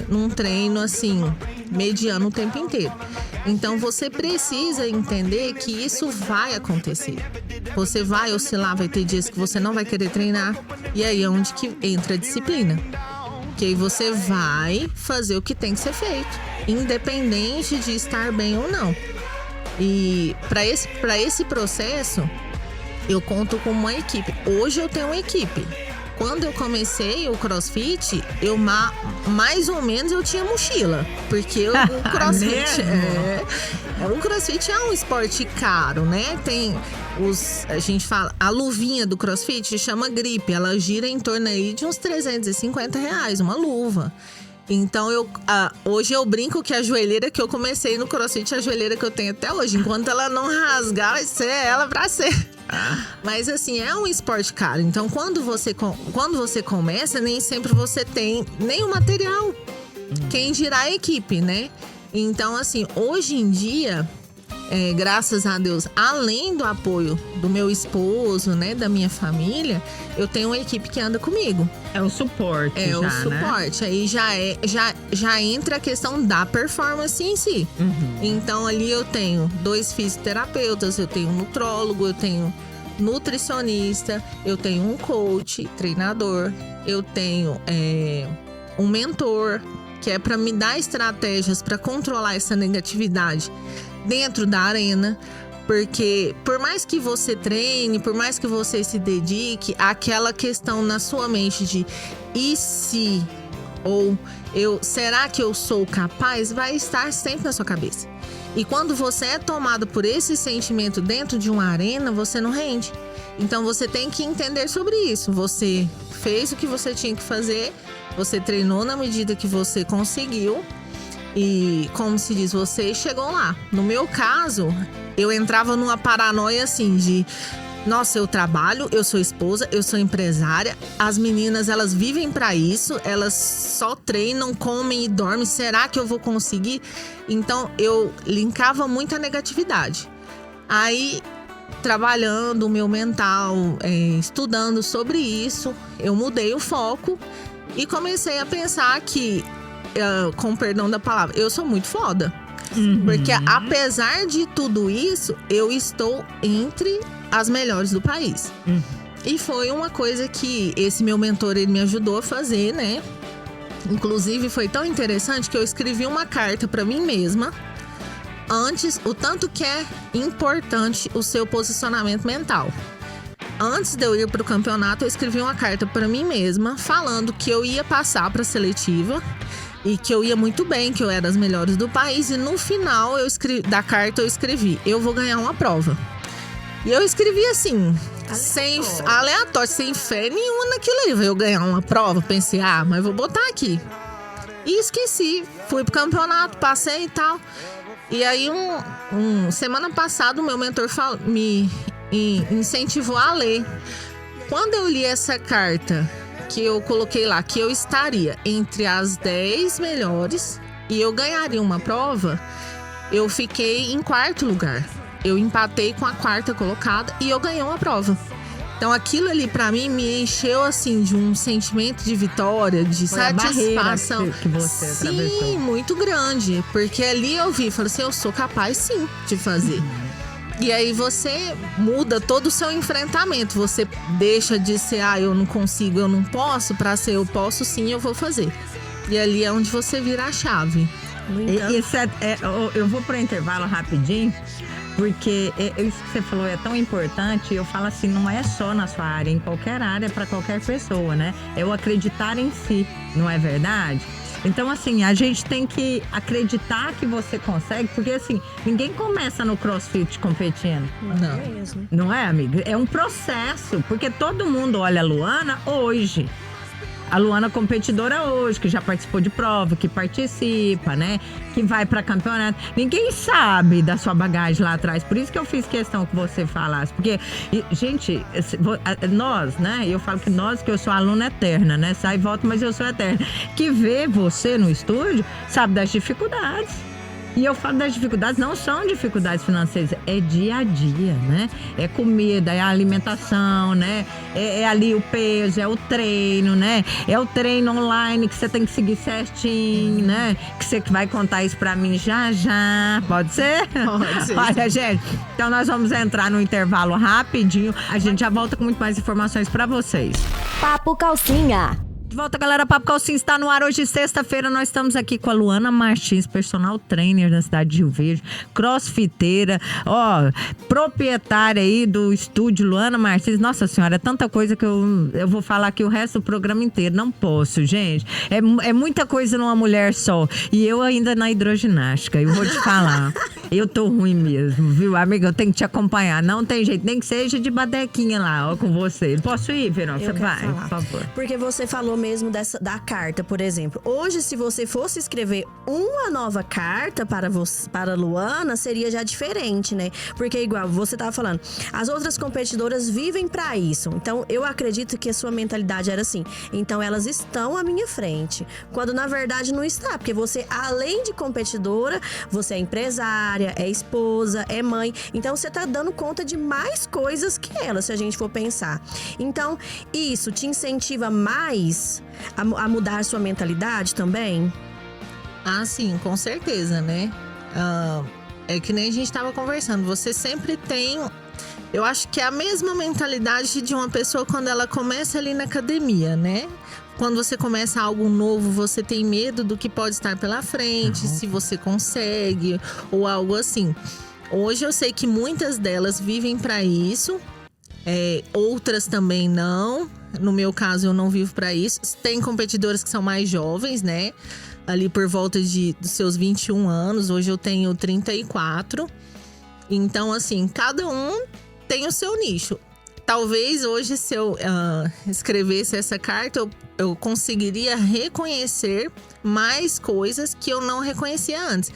num treino assim, mediano o tempo inteiro. Então você precisa entender que isso vai acontecer. Você vai oscilar, vai ter dias que você não vai querer treinar. E aí é onde que entra a disciplina. Que aí você vai fazer o que tem que ser feito, independente de estar bem ou não. E para esse processo, eu conto com uma equipe. Hoje eu tenho uma equipe. Quando eu comecei o CrossFit, eu mais ou menos eu tinha mochila. Porque o CrossFit o CrossFit é um esporte caro, né? Tem a gente fala, a luvinha do CrossFit chama Grip. Ela gira em torno aí de uns R$350, uma luva. Então, hoje eu brinco que a joelheira que eu comecei no CrossFit é a joelheira que eu tenho até hoje. Enquanto ela não rasgar, vai ser ela pra ser. Mas assim, é um esporte caro. Então, quando você começa, nem sempre você tem nem o material. Quem dirá a equipe, né? Então, assim, hoje em dia, graças a Deus, além do apoio do meu esposo, né, da minha família, eu tenho uma equipe que anda comigo. É o suporte. O suporte. Né? Aí já entra a questão da performance em si. Uhum. Então ali eu tenho 2 fisioterapeutas, eu tenho um nutrólogo, eu tenho nutricionista, eu tenho um coach, treinador, eu tenho um mentor, que é para me dar estratégias para controlar essa negatividade dentro da arena. Porque por mais que você treine, por mais que você se dedique, aquela questão na sua mente de e se, ou será que eu sou capaz, vai estar sempre na sua cabeça. E quando você é tomado por esse sentimento dentro de uma arena, você não rende. Então você tem que entender sobre isso. Você fez o que você tinha que fazer, você treinou na medida que você conseguiu. E, como se diz, você chegou lá. No meu caso, eu entrava numa paranoia assim de... Nossa, eu trabalho, eu sou esposa, eu sou empresária. As meninas, elas vivem pra isso. Elas só treinam, comem e dormem. Será que eu vou conseguir? Então, eu linkava muita negatividade. Aí, trabalhando o meu mental, estudando sobre isso, eu mudei o foco e comecei a pensar que... com perdão da palavra, eu sou muito foda. Uhum. Porque apesar de tudo isso, eu estou entre as melhores do país. Uhum. E foi uma coisa que esse meu mentor, ele me ajudou a fazer, né? Inclusive, foi tão interessante que eu escrevi uma carta para mim mesma. Antes, o tanto que é importante o seu posicionamento mental. Antes de eu ir pro campeonato, eu escrevi uma carta para mim mesma, falando que eu ia passar pra seletiva. E que eu ia muito bem, que eu era das melhores do país. E no final da carta eu escrevi: eu vou ganhar uma prova. E eu escrevi assim, aleatório, sem fé nenhuma naquilo ali. Eu ganhar uma prova, pensei, mas vou botar aqui. E esqueci, fui pro campeonato, passei e tal. E aí, semana passada, o meu mentor me incentivou a ler. Quando eu li essa carta, que eu coloquei lá que eu estaria entre as 10 melhores e eu ganharia uma prova, eu fiquei em 4º lugar. Eu empatei com a 4ª colocada e eu ganhei uma prova. Então aquilo ali pra mim me encheu assim de um sentimento de vitória, de satisfação. Que você atravessou. Sim, muito grande. Porque ali eu falei assim, eu sou capaz sim de fazer. E aí você muda todo o seu enfrentamento. Você deixa de ser, eu não consigo, eu não posso, pra ser eu posso sim, eu vou fazer. E ali é onde você vira a chave. Eu vou pro intervalo rapidinho, porque isso que você falou é tão importante. Eu falo assim, não é só na sua área, em qualquer área, para qualquer pessoa, né? É o acreditar em si, não é verdade? Então, assim, a gente tem que acreditar que você consegue, porque, assim, ninguém começa no CrossFit competindo. Não. Mesmo. Não é, amiga? É um processo, porque todo mundo olha a Luana hoje. A Luana competidora hoje, que já participou de prova, que participa, né? Que vai pra campeonato. Ninguém sabe da sua bagagem lá atrás. Por isso que eu fiz questão que você falasse. Porque, gente, nós, né? Eu falo que nós, que eu sou aluna eterna, né? Sai e volta, mas eu sou eterna. Que vê você no estúdio, sabe das dificuldades. E eu falo das dificuldades, não são dificuldades financeiras, é dia a dia, né? É comida, é a alimentação, né? É ali o peso, é o treino, né? É o treino online que você tem que seguir certinho, né? Que você vai contar isso pra mim já. Pode ser? Pode ser. Olha, gente, então nós vamos entrar no intervalo rapidinho. A gente já volta com muito mais informações pra vocês. Papo Calcinha. De volta, galera. Papo Calcinha está no ar. Hoje, sexta-feira, nós estamos aqui com a Luana Martins, personal trainer na cidade de Rio Verde, crossfiteira, proprietária aí do estúdio Luana Martins. Nossa senhora, é tanta coisa que eu vou falar aqui o resto do programa inteiro. Não posso, gente. É muita coisa numa mulher só. E eu ainda na hidroginástica. Eu vou te falar. Eu tô ruim mesmo, viu, amiga? Eu tenho que te acompanhar. Não tem jeito, nem que seja de badequinha lá, ó, com você. Posso ir, Verão? Você Eu quero vai, falar. por favor. Porque você falou mesmo da carta, por exemplo. Hoje, se você fosse escrever uma nova carta para a Luana, seria já diferente, né? Porque, igual você tava falando, as outras competidoras vivem para isso. Então, eu acredito que a sua mentalidade era assim. Então, elas estão à minha frente. Quando, na verdade, não está. Porque você, além de competidora, você é empresária, é esposa, é mãe. Então, você tá dando conta de mais coisas que ela, se a gente for pensar. Então, isso te incentiva mais a mudar a sua mentalidade também? Ah, sim, com certeza, né? É que nem a gente estava conversando. Você sempre tem... Eu acho que é a mesma mentalidade de uma pessoa quando ela começa ali na academia, né? Quando você começa algo novo, você tem medo do que pode estar pela frente, se você consegue, ou algo assim. Hoje eu sei que muitas delas vivem para isso. Outras também não. No meu caso, eu não vivo para isso. Tem competidoras que são mais jovens, né? Ali por volta dos seus 21 anos. Hoje eu tenho 34. Então, assim, cada um tem o seu nicho. Talvez hoje, se eu escrevesse essa carta, eu conseguiria reconhecer mais coisas que eu não reconhecia antes.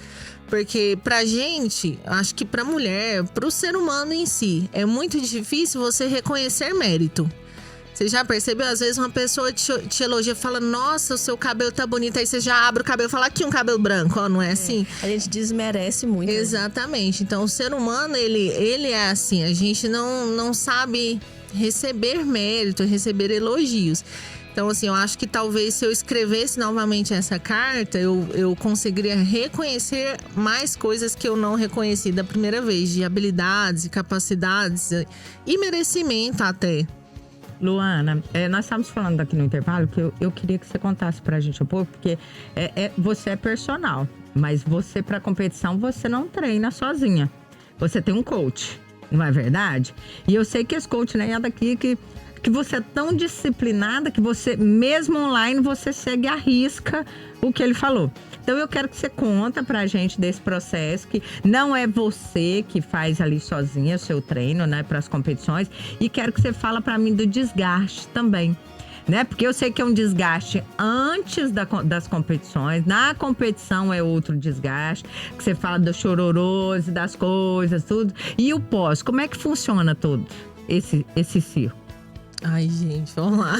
Porque pra gente, acho que pra mulher, pro ser humano em si, é muito difícil você reconhecer mérito. Você já percebeu? Às vezes uma pessoa te elogia e fala, nossa, o seu cabelo tá bonito. Aí você já abre o cabelo e fala, aqui um cabelo branco, ó, não é assim? A gente desmerece muito. Exatamente. Então, o ser humano, ele é assim. A gente não sabe receber mérito, receber elogios. Então, assim, eu acho que talvez se eu escrevesse novamente essa carta, eu conseguiria reconhecer mais coisas que eu não reconheci da primeira vez. De habilidades e capacidades e merecimento até. Luana, nós estávamos falando aqui no intervalo que eu queria que você contasse pra gente um pouco, porque você é personal, mas você, pra competição, você não treina sozinha. Você tem um coach, não é verdade? E eu sei que esse coach, né, é daqui que você é tão disciplinada que você, mesmo online, você segue à risca o que ele falou. Então eu quero que você conta pra gente desse processo, que não é você que faz ali sozinha o seu treino, né, pras competições. E quero que você fala pra mim do desgaste também, né? Porque eu sei que é um desgaste antes das competições. Na competição é outro desgaste, que você fala do chororose, das coisas, tudo. E o pós, como é que funciona todo esse circo? Ai, gente, vamos lá.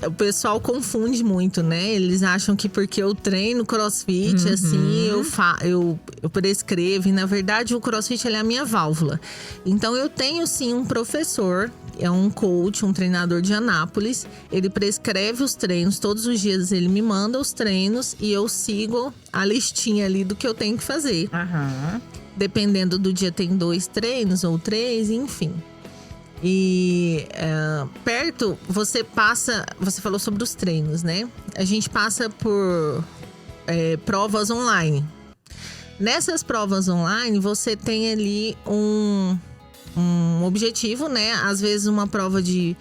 O pessoal confunde muito, né? Eles acham que porque eu treino crossfit, assim, eu prescrevo. E, na verdade, o crossfit ele é a minha válvula. Então, eu tenho, sim, um professor, é um coach, um treinador de Anápolis. Ele prescreve os treinos, todos os dias ele me manda os treinos e eu sigo a listinha ali do que eu tenho que fazer. Dependendo do dia, tem 2 treinos ou 3, enfim. E perto, você falou sobre os treinos, né? A gente passa por provas online. Nessas provas online, você tem ali um objetivo, né? Às vezes uma prova de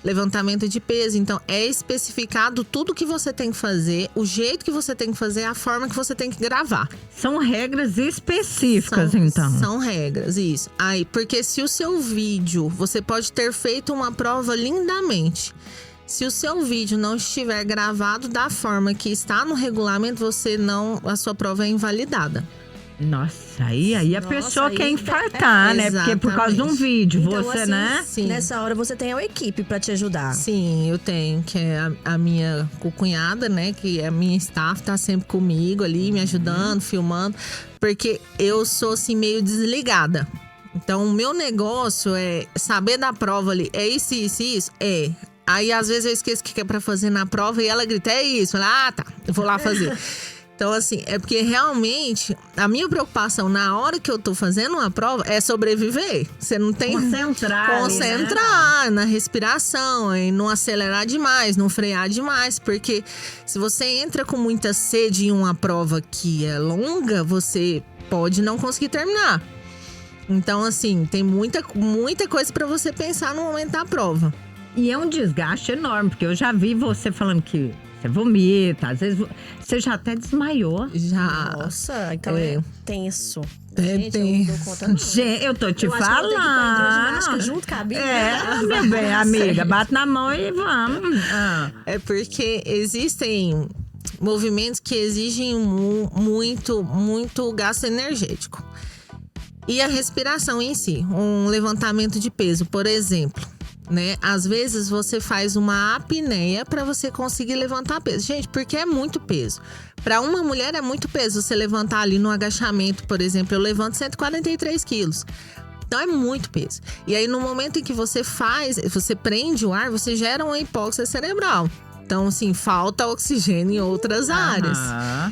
levantamento de peso. Então, é especificado tudo que você tem que fazer, o jeito que você tem que fazer, a forma que você tem que gravar. São regras específicas, então. São regras, isso. Aí, porque se o seu vídeo, você pode ter feito uma prova lindamente. Se o seu vídeo não estiver gravado da forma que está no regulamento, a sua prova é invalidada. Nossa, aí a Nossa, pessoa aí quer infartar, né? Porque por causa de um vídeo, Então, você, assim, né? Sim. Nessa hora você tem a equipe pra te ajudar. Sim, eu tenho, que é a minha cunhada, né? Que é a minha staff, tá sempre comigo ali, me ajudando, filmando. Porque eu sou, assim, meio desligada. Então, o meu negócio é saber da prova ali. É isso, isso, isso? É. Aí, às vezes, eu esqueço o que é pra fazer na prova e ela grita, é isso. Eu falo, tá, eu vou lá fazer. Então, assim, é porque realmente a minha preocupação na hora que eu tô fazendo uma prova é sobreviver. Você não tem. Concentrar na respiração, em não acelerar demais, não frear demais. Porque se você entra com muita sede em uma prova que é longa, você pode não conseguir terminar. Então, assim, tem muita coisa pra você pensar no momento da prova. E é um desgaste enorme, porque eu já vi você falando que você vomita, às vezes você já até desmaiou. Já. Nossa, então é tenso. É Gente, tenso. eu não dou conta, não. Gente, eu tô te Eu acho que eu vou ter que ir pra hidroginástica falando. junto com a Bia. Meu bem, amiga, bate na mão e vamos. É porque existem movimentos que exigem muito gasto energético. E a respiração em si, um levantamento de peso, por exemplo, né? Às vezes você faz uma apneia para você conseguir levantar peso. Gente, porque é muito peso. Para uma mulher é muito peso você levantar ali no agachamento, por exemplo, eu levanto 143 quilos. Então é muito peso. E aí no momento em que você prende o ar, você gera uma hipóxia cerebral. Então, assim, falta oxigênio em outras áreas.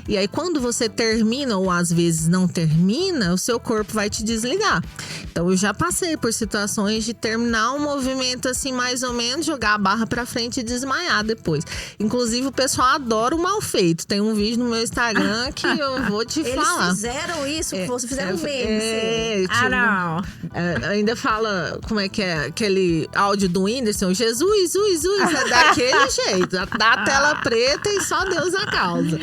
E aí, quando você termina, ou às vezes não termina, o seu corpo vai te desligar. Então, eu já passei por situações de terminar um movimento, assim, mais ou menos, jogar a barra pra frente e desmaiar depois. Inclusive, o pessoal adora o mal feito. Tem um vídeo no meu Instagram que eu vou te falar. Eles fizeram isso, você fizeram meme. Não. Ainda fala, como é que é, aquele áudio do Whindersson, Jesus, é daquele jeito. Dá a tela preta e só Deus a causa.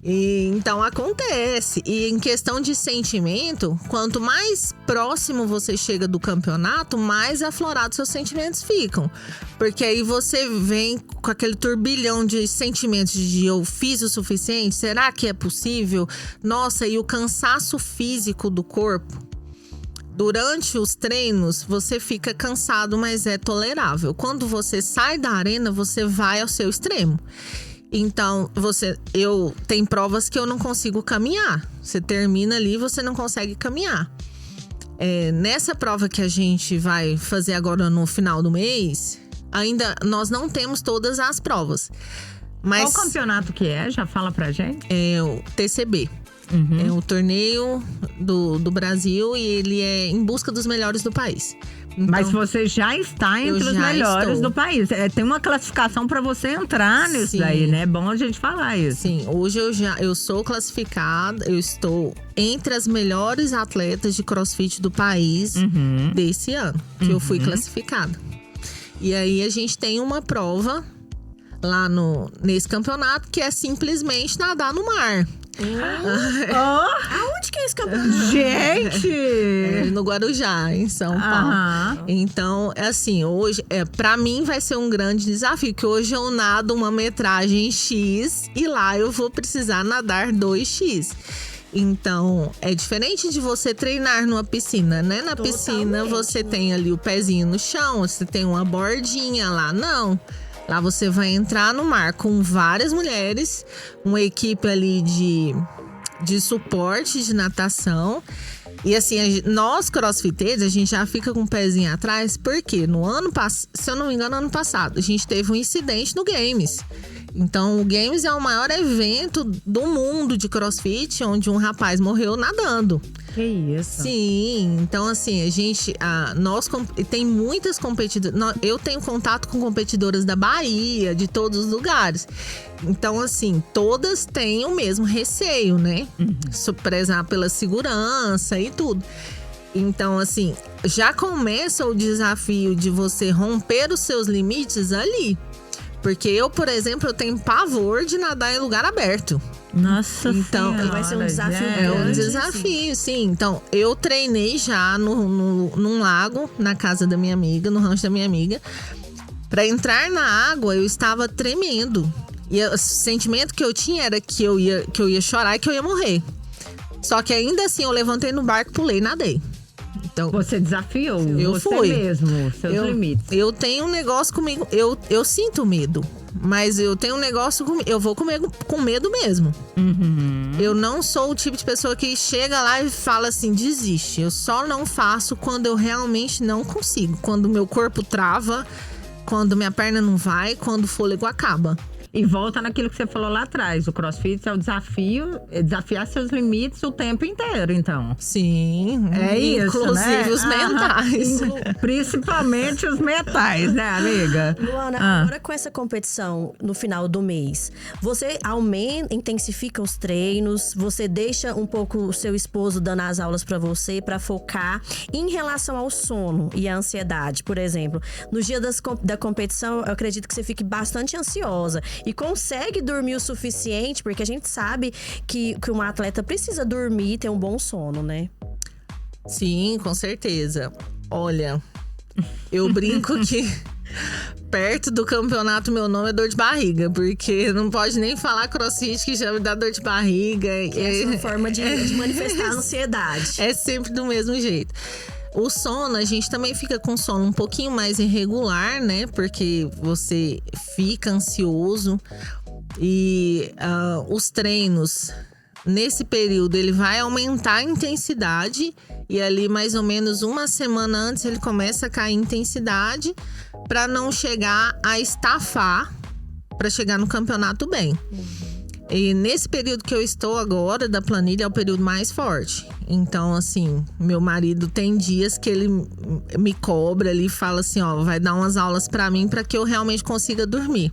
E, então acontece. E em questão de sentimento, quanto mais próximo você chega do campeonato, mais aflorados seus sentimentos ficam. Porque aí você vem com aquele turbilhão de sentimentos de eu fiz o suficiente? Será que é possível? Nossa, e o cansaço físico do corpo? Durante os treinos, você fica cansado, mas é tolerável. Quando você sai da arena, você vai ao seu extremo. Então, tem provas que eu não consigo caminhar. Você termina ali, você não consegue caminhar. Nessa prova que a gente vai fazer agora no final do mês, ainda nós não temos todas as provas. Mas qual campeonato que é? Já fala pra gente. É o TCB. É o torneio do Brasil e ele é em busca dos melhores do país. Então, mas você já está entre os melhores do país. Tem uma classificação para você entrar nisso daí, né? É bom a gente falar isso. Sim, hoje eu sou classificada, eu estou entre as melhores atletas de CrossFit do país desse ano, que eu fui classificada. E aí a gente tem uma prova lá nesse campeonato que é simplesmente nadar no mar. Aonde que é esse campeonato? Gente! No Guarujá, em São Paulo. Então, assim, hoje, pra mim vai ser um grande desafio, que hoje eu nado uma metragem X e lá eu vou precisar nadar 2X. Então, é diferente de você treinar numa piscina, né? Na piscina você tem ali o pezinho no chão, você tem uma bordinha lá, não. Lá você vai entrar no mar com várias mulheres, uma equipe ali de suporte de natação. E assim, nós crossfiteiros, a gente já fica com o pezinho atrás, porque no ano passado, se eu não me engano, ano passado, a gente teve um incidente no Games. Então, o Games é o maior evento do mundo de CrossFit, onde um rapaz morreu nadando. Que isso? Sim, então assim, nós tem muitas competidoras. Eu tenho contato com competidoras da Bahia, de todos os lugares. Então, assim, todas têm o mesmo receio, né? Prezar pela segurança e tudo. Então, assim, já começa o desafio de você romper os seus limites ali. Porque eu, por exemplo, eu tenho pavor de nadar em lugar aberto. Nossa Então, senhora, vai ser um desafio gente. É um grande, desafio, sim. Então, eu treinei já num lago, na casa da minha amiga, no rancho da minha amiga. Pra entrar na água, eu estava tremendo. E o sentimento que eu tinha era que eu ia chorar e que eu ia morrer. Só que ainda assim, eu levantei no barco, pulei e nadei. Então, Você desafiou Eu você fui. mesmo, seus limites. eu tenho um negócio comigo, eu sinto medo. Mas eu tenho um negócio comigo, eu vou comigo com medo mesmo. Eu não sou o tipo de pessoa que chega lá e fala assim, desiste. Eu só não faço quando eu realmente não consigo. Quando meu corpo trava, quando minha perna não vai, quando o fôlego acaba. E volta naquilo que você falou lá atrás. O CrossFit é o desafio, é desafiar seus limites o tempo inteiro, então. Sim, É isso, inclusive né? os mentais. Principalmente os metais, né, amiga? Luana, agora com essa competição no final do mês, você intensifica os treinos, você deixa um pouco o seu esposo dando as aulas pra você, pra focar em relação ao sono e à ansiedade, por exemplo. No dia da competição, eu acredito que você fique bastante ansiosa e consegue dormir o suficiente, porque a gente sabe que um atleta precisa dormir e ter um bom sono, né? Sim, com certeza. Olha, eu brinco que perto do campeonato meu nome é dor de barriga, porque não pode nem falar CrossFit que já me dá dor de barriga. Essa é uma forma de manifestar a ansiedade. É sempre do mesmo jeito. O sono, a gente também fica com sono um pouquinho mais irregular, né? Porque você fica ansioso. E os treinos, nesse período, ele vai aumentar a intensidade. E ali, mais ou menos uma semana antes, ele começa a cair em intensidade para não chegar a estafar, para chegar no campeonato bem. E nesse período que eu estou agora, da planilha, é o período mais forte. Então, assim, meu marido tem dias que ele me cobra ali e fala assim, ó, vai dar umas aulas pra mim pra que eu realmente consiga dormir.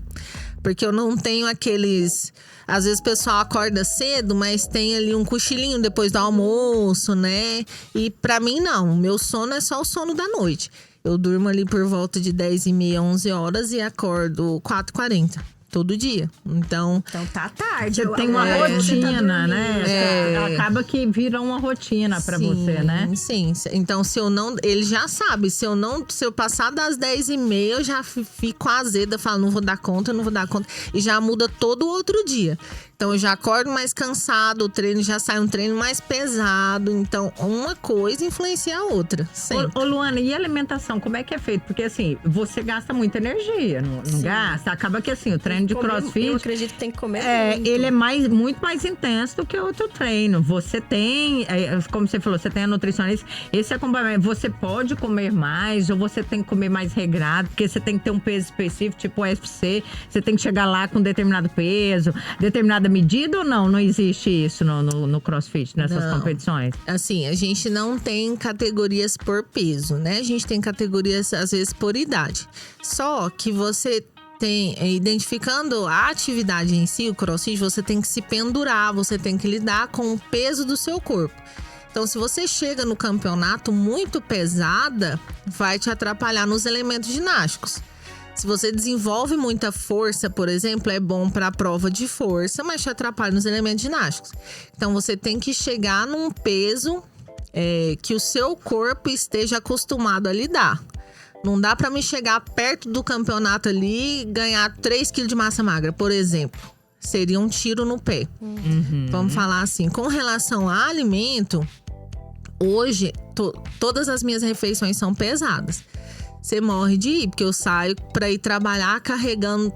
Porque eu não tenho aqueles... Às vezes o pessoal acorda cedo, mas tem ali um cochilinho depois do almoço, né? E pra mim, não. O meu sono é só o sono da noite. Eu durmo ali por volta de 10h30, 11 horas e acordo 4h40. Todo dia. Então tá tarde. Você tem uma rotina, né? Acaba que vira uma rotina pra você, né? Sim. Então, se eu não... Ele já sabe. Se eu passar das 10h30, eu já fico azeda. Falo, não vou dar conta. E já muda todo o outro dia. Então, eu já acordo mais cansado. O treino já sai um treino mais pesado. Então, uma coisa influencia a outra. Ô, Luana, e a alimentação? Como é que é feito? Porque, assim, você gasta muita energia, não gasta? Acaba que, assim, o treino de CrossFit... Eu acredito que tem que comer muito. Ele é muito mais intenso do que outro treino. Você tem, como você falou, você tem a nutricionista. Esse acompanhamento, você pode comer mais ou você tem que comer mais regrado, porque você tem que ter um peso específico, tipo UFC. Você tem que chegar lá com determinado peso, determinada medida ou não? Não existe isso no CrossFit, nessas competições? Assim, a gente não tem categorias por peso, né? A gente tem categorias, às vezes, por idade. Só que você... identificando a atividade em si, o CrossFit, você tem que se pendurar, você tem que lidar com o peso do seu corpo. Então, se você chega no campeonato muito pesada, vai te atrapalhar nos elementos ginásticos. Se você desenvolve muita força, por exemplo, é bom para a prova de força, mas te atrapalha nos elementos ginásticos. Então, você tem que chegar num peso que o seu corpo esteja acostumado a lidar. Não dá pra me chegar perto do campeonato ali e ganhar 3 kg de massa magra, por exemplo. Seria um tiro no pé. Vamos falar assim. Com relação a alimento, hoje, todas as minhas refeições são pesadas. Você morre de ir, porque eu saio pra ir trabalhar carregando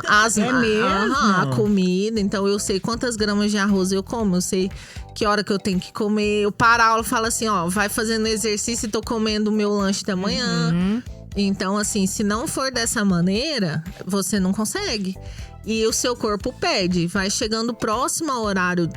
a comida. Então, eu sei quantas gramas de arroz eu como, eu sei que hora que eu tenho que comer. Eu paro a aula e falo assim, ó, vai fazendo exercício e tô comendo o meu lanche da manhã. Então, assim, se não for dessa maneira, você não consegue. E o seu corpo pede. Vai chegando próximo ao horário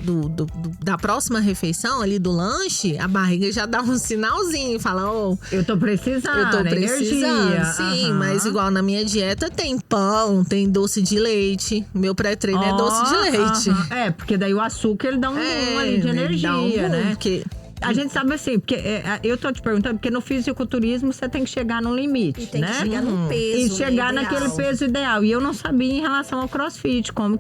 da próxima refeição, ali do lanche, a barriga já dá um sinalzinho. Fala, eu tô precisando. Eu tô precisando, energia. sim. Mas igual na minha dieta tem pão, tem doce de leite. Meu pré-treino é doce de leite. Porque daí o açúcar, ele dá um boom ali de energia, dá um boom, né? Porque a gente sabe assim, porque eu tô te perguntando, porque no fisiculturismo você tem que chegar num limite, E tem né? que chegar no peso, E chegar né, naquele ideal. peso ideal. E eu não sabia em relação ao crossfit, como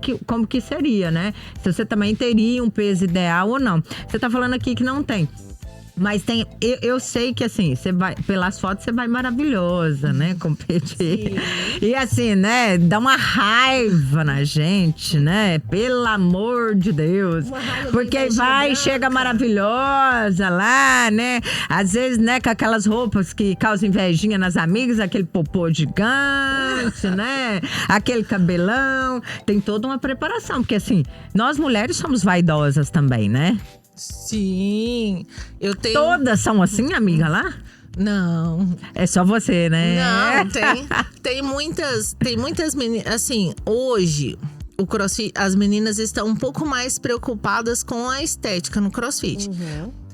que seria, né? Se você também teria um peso ideal ou não. Você tá falando aqui que não tem. Mas tem, eu sei que assim, você vai, pelas fotos você vai maravilhosa, né? Competir. E assim, né? Dá uma raiva na gente, né? Pelo amor de Deus. Uma raiva do Porque invejinha vai, branca. chega maravilhosa lá, né? Às vezes, né, com aquelas roupas que causam invejinha nas amigas, aquele popô gigante, né? Aquele cabelão. Tem toda uma preparação, porque assim, nós mulheres somos vaidosas também, né? Sim, eu tenho... Todas são assim, amiga, lá? Não, É só você, né? não, tem muitas meninas, assim, hoje o CrossFit, as meninas estão um pouco mais preocupadas com a estética no CrossFit.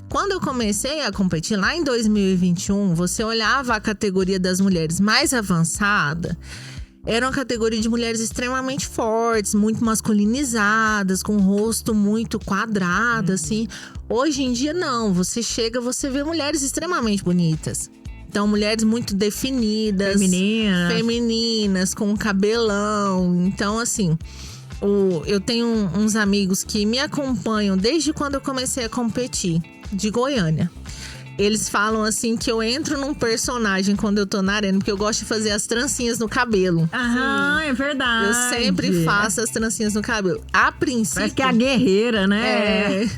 Quando eu comecei a competir lá em 2021, você olhava a categoria das mulheres mais avançada, era uma categoria de mulheres extremamente fortes, muito masculinizadas, com o rosto muito quadrado, assim. Hoje em dia, não. Você chega, você vê mulheres extremamente bonitas. Então, mulheres muito definidas. Femininas, com cabelão. Então, assim, eu tenho uns amigos que me acompanham desde quando eu comecei a competir, de Goiânia. Eles falam assim que eu entro num personagem quando eu tô na arena, porque eu gosto de fazer as trancinhas no cabelo. Ah, é verdade. Eu sempre faço as trancinhas no cabelo. A princípio… Parece que é a guerreira, né?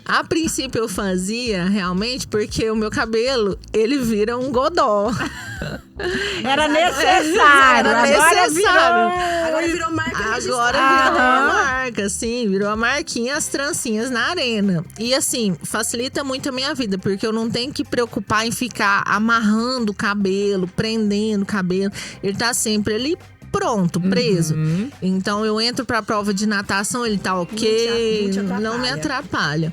A princípio eu fazia realmente porque o meu cabelo, ele vira um godó. Era necessário. Era Agora necessário. Agora virou marca Agora registrada. virou uma marca, sim. Virou a marquinha, as trancinhas na arena. E assim, facilita muito a minha vida, porque eu não tenho que preocupar em ficar amarrando o cabelo, prendendo o cabelo. Ele tá sempre ali pronto, preso. Então eu entro pra prova de natação, ele tá ok, não me atrapalha.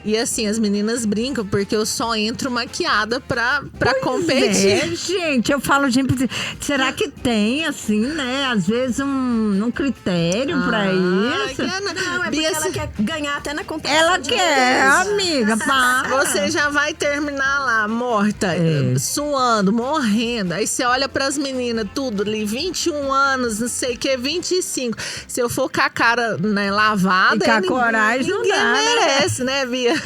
E assim, as meninas brincam porque eu só entro maquiada pra competir. É, gente, eu falo, gente, será que tem, assim, né? Às vezes um critério pra isso? Não, é porque ela quer ganhar até na competição. Ela de quer, beleza. amiga, pá. Você já vai terminar lá, morta, suando, morrendo. Aí você olha pras meninas, tudo ali, 21 anos, não sei o que, 25. Se eu for com a cara, né, lavada… E com a coragem não ninguém dá, né? merece, né, Bia?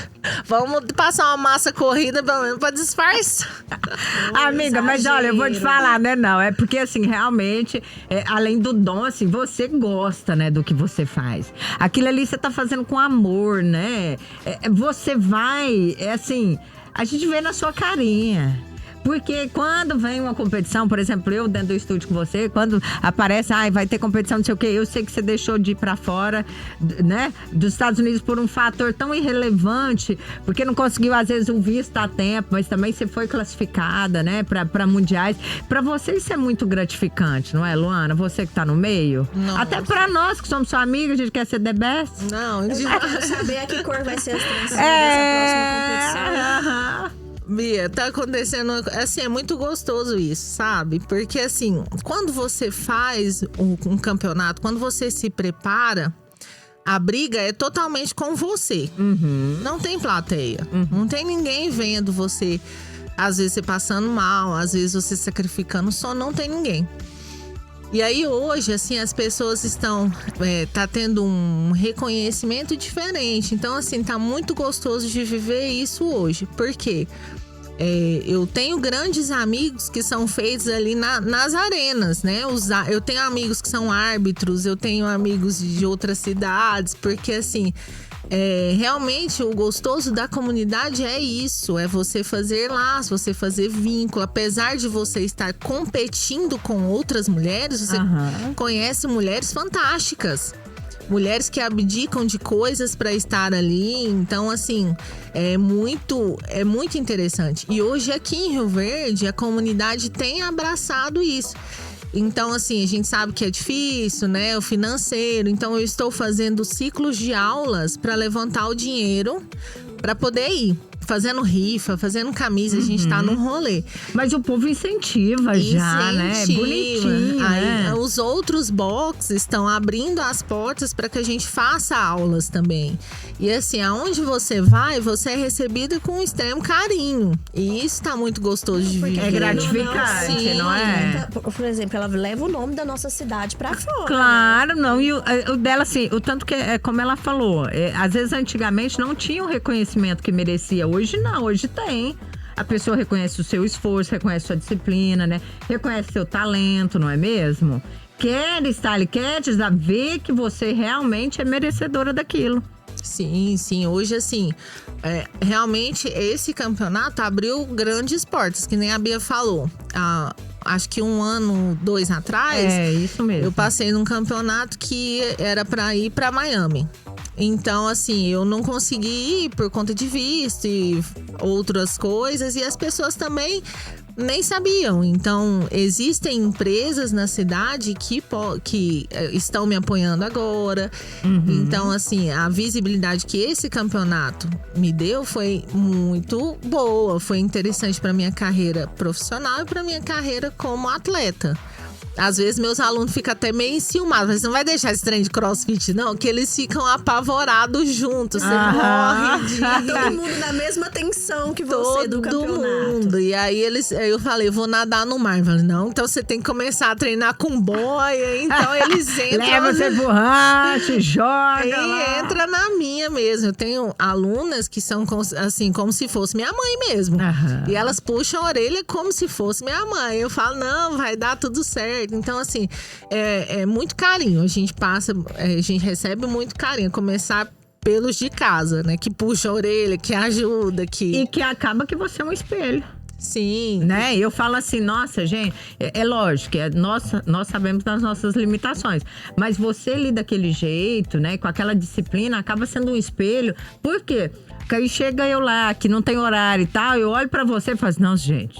Vamos passar uma massa corrida, pelo menos, pra disfarçar. Amiga, mas olha, eu vou te falar, né? Não, é porque assim, realmente, além do dom, assim, você gosta, né, do que você faz. Aquilo ali você tá fazendo com amor, né? Você vai, assim, a gente vê na sua carinha. Porque quando vem uma competição, por exemplo, eu dentro do estúdio com você, quando aparece, vai ter competição, não sei o quê, eu sei que você deixou de ir pra fora, né, dos Estados Unidos por um fator tão irrelevante, porque não conseguiu, às vezes, o visto a tempo, mas também você foi classificada, né, pra mundiais. Pra você isso é muito gratificante, não é, Luana? Você que tá no meio? Nossa. Até pra nós, que somos sua amiga, a gente quer ser the best. Não, Eu quero saber a que cor vai ser as trancinhas dessa próxima competição. Bia, tá acontecendo, assim, é muito gostoso isso, sabe? Porque, assim, quando você faz um campeonato, quando você se prepara, a briga é totalmente com você. Não tem plateia. Não tem ninguém vendo você, às vezes você passando mal, às vezes você sacrificando, só não tem ninguém. E aí hoje, assim, as pessoas estão… tá tendo um reconhecimento diferente. Então, assim, tá muito gostoso de viver isso hoje. Por quê? Eu tenho grandes amigos que são feitos ali nas arenas, né? Eu tenho amigos que são árbitros, eu tenho amigos de outras cidades. Porque, assim… realmente o gostoso da comunidade é isso, é você fazer laço, você fazer vínculo. Apesar de você estar competindo com outras mulheres, você conhece mulheres fantásticas. Mulheres que abdicam de coisas para estar ali. Então, assim, é muito interessante. E hoje aqui em Rio Verde, a comunidade tem abraçado isso. Então, assim, a gente sabe que é difícil, né? O financeiro. Então, eu estou fazendo ciclos de aulas para levantar o dinheiro para poder ir. fazendo rifa, fazendo camisa, a gente tá num rolê. Mas o povo incentiva já, né? Bonitinho, Aí, né? os outros boxes estão abrindo as portas para que a gente faça aulas também. E assim, aonde você vai, você é recebida com um extremo carinho. E isso tá muito gostoso de viver. É gratificante, Sim. não é? Por exemplo, ela leva o nome da nossa cidade pra fora. Claro, não. E o dela, assim, o tanto que, como ela falou, às vezes antigamente não tinha o reconhecimento que merecia. Hoje não, hoje tem. A pessoa reconhece o seu esforço, reconhece sua disciplina, né? Reconhece seu talento, não é mesmo? Quer estar ali, quer te ver que você realmente é merecedora daquilo. Sim, sim. Hoje, assim, realmente esse campeonato abriu grandes portas, que nem a Bia falou. Acho que 1 ano, 2 atrás, É, isso mesmo. eu passei num campeonato que era pra ir pra Miami. Então, assim, eu não consegui ir por conta de visto e outras coisas. E as pessoas também nem sabiam. Então, existem empresas na cidade que estão me apoiando agora. Então, assim, a visibilidade que esse campeonato me deu foi muito boa. Foi interessante para minha carreira profissional e para minha carreira como atleta. Às vezes meus alunos ficam até meio enciumados. Mas não vai deixar esse trem de crossfit, não? Que eles ficam apavorados juntos. Você morre de Tá todo mundo na mesma tensão que você do campeonato. mundo. E aí eu falei, vou nadar no mar. Eu falei, não, então você tem que começar a treinar com boia. Então eles entram. Leva você pro rancho, joga E lá. entra na minha mesmo. Eu tenho alunas que são assim, como se fosse minha mãe mesmo. Aham. E elas puxam a orelha como se fosse minha mãe. Eu falo, não, vai dar tudo certo. Então, assim, é muito carinho. A gente recebe muito carinho. Começar pelos de casa, né? Que puxa a orelha, que ajuda, E que acaba que você é um espelho. Sim. Né? Eu falo assim, nossa, gente, é lógico, nós sabemos das nossas limitações, mas você ali daquele jeito, né, com aquela disciplina, acaba sendo um espelho. Por quê? Porque aí chega eu lá, que não tem horário e tal, eu olho pra você e falo assim, nossa, gente,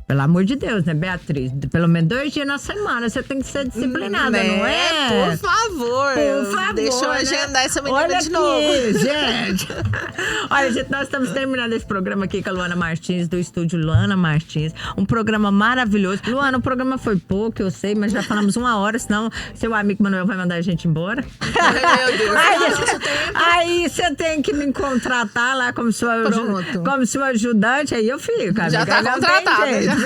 pelo amor de Deus, né, Beatriz? Pelo menos 2 dias na semana, você tem que ser disciplinada, não é? Por favor. Por favor, Deixa eu né? agendar essa menina Olha de novo. aqui, gente. Olha, gente, nós estamos terminando esse programa aqui com a Luana Martins, do estúdio Luana Martins. Um programa maravilhoso. Luana, o programa foi pouco, eu sei, mas já falamos 1 hora, senão seu amigo Manuel vai mandar a gente embora. Ai, meu Deus. Aí você tem que me contratar lá como sua ajudante, aí eu fico. Já amiga, tá não tem contratada, jeito, já. viu?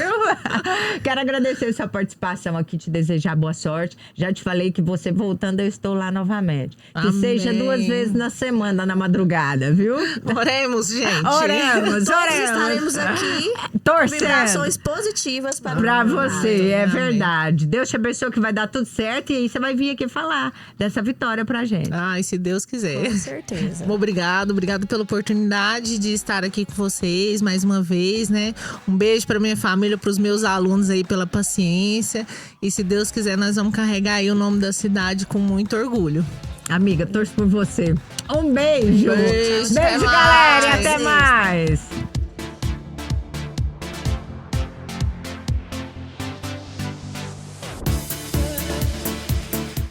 Quero agradecer sua participação aqui, te desejar boa sorte. Já te falei que você voltando, eu estou lá novamente. Que Amém. seja 2 vezes na semana, na madrugada, viu? Oremos, gente. Oremos. Todos estaremos aqui. Torcendo. Vibrações positivas para Pra o campeonato. você, é verdade. Deus te abençoe que vai dar tudo certo. E aí você vai vir aqui falar dessa vitória pra gente. Ai, se Deus quiser. Com certeza. Obrigado pela oportunidade de estar aqui com vocês mais uma vez, né? Um beijo pra minha família, pros meus alunos aí pela paciência. E se Deus quiser, nós vamos carregar aí o nome da cidade com muito orgulho. Amiga, torço por você. Um beijo. Beijo, até Beijo, galera. E mais. até mais.